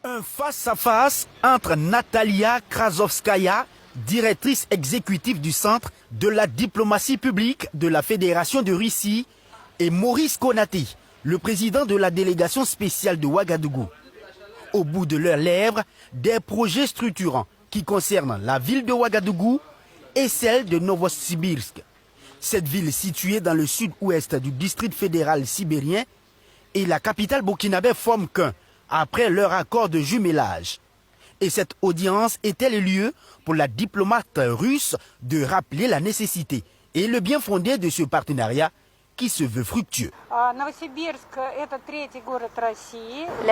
Un face-à-face entre Natalia Krasovskaya, directrice exécutive du Centre de la diplomatie publique de la Fédération de Russie, et Maurice Konaté, le président de la délégation spéciale de Ouagadougou. Au bout de leurs lèvres, des projets structurants qui concernent la ville de Ouagadougou et celle de Novosibirsk. Cette ville située dans le sud-ouest du district fédéral sibérien et la capitale burkinabé forment qu'un après leur accord de jumelage. Et cette audience était le lieu pour la diplomate russe de rappeler la nécessité et le bien fondé de ce partenariat qui se veut fructueux. La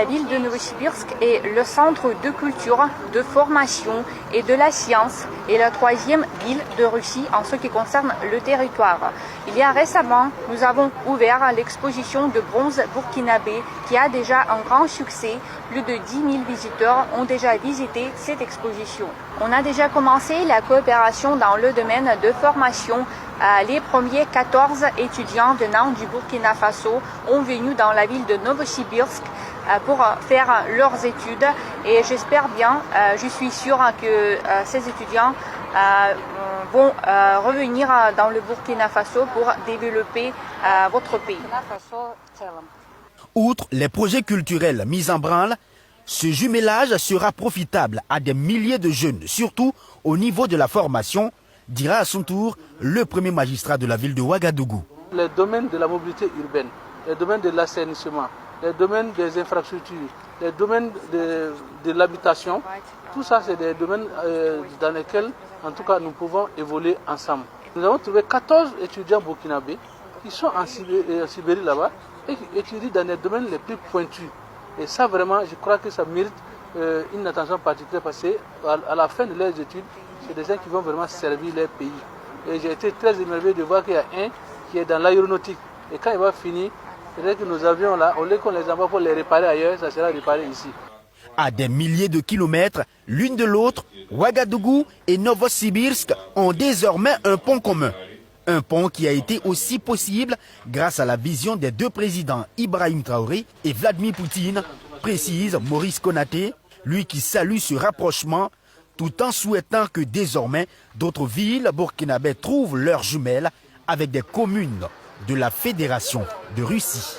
ville de Novosibirsk est le centre de culture, de formation et de la science et la troisième ville de Russie en ce qui concerne le territoire. Il y a récemment, nous avons ouvert l'exposition de bronze burkinabé qui a déjà un grand succès. Plus de 10 000 visiteurs ont déjà visité cette exposition. On a déjà commencé la coopération dans le domaine de formation. Les premiers 14 étudiants venant du Burkina Faso ont venu dans la ville de Novosibirsk pour faire leurs études et j'espère bien, je suis sûre que ces étudiants vont revenir dans le Burkina Faso pour développer votre pays. Outre les projets culturels mis en branle, ce jumelage sera profitable à des milliers de jeunes, surtout au niveau de la formation, dira à son tour le premier magistrat de la ville de Ouagadougou. Les domaines de la mobilité urbaine, les domaines de l'assainissement, les domaines des infrastructures, les domaines de l'habitation, tout ça c'est des domaines dans lesquels en tout cas nous pouvons évoluer ensemble. Nous avons trouvé 14 étudiants burkinabés qui sont en Sibérie là-bas et qui étudient dans les domaines les plus pointus. Et ça vraiment je crois que ça mérite une attention particulière parce qu'à la fin de leurs études, c'est des gens qui vont vraiment servir leur pays. Et j'ai été très émerveillé de voir qu'il y a un qui est dans l'aéronautique. Et quand il va finir, peut-être que nos avions là, au lieu qu'on les envoie pour les réparer ailleurs, ça sera réparé ici. À des milliers de kilomètres l'une de l'autre, Ouagadougou et Novosibirsk ont désormais un pont commun. Un pont qui a été aussi possible grâce à la vision des deux présidents Ibrahim Traoré et Vladimir Poutine, précise Maurice Konaté, lui qui salue ce rapprochement tout en souhaitant que désormais d'autres villes burkinabées trouvent leurs jumelles avec des communes de la Fédération de Russie.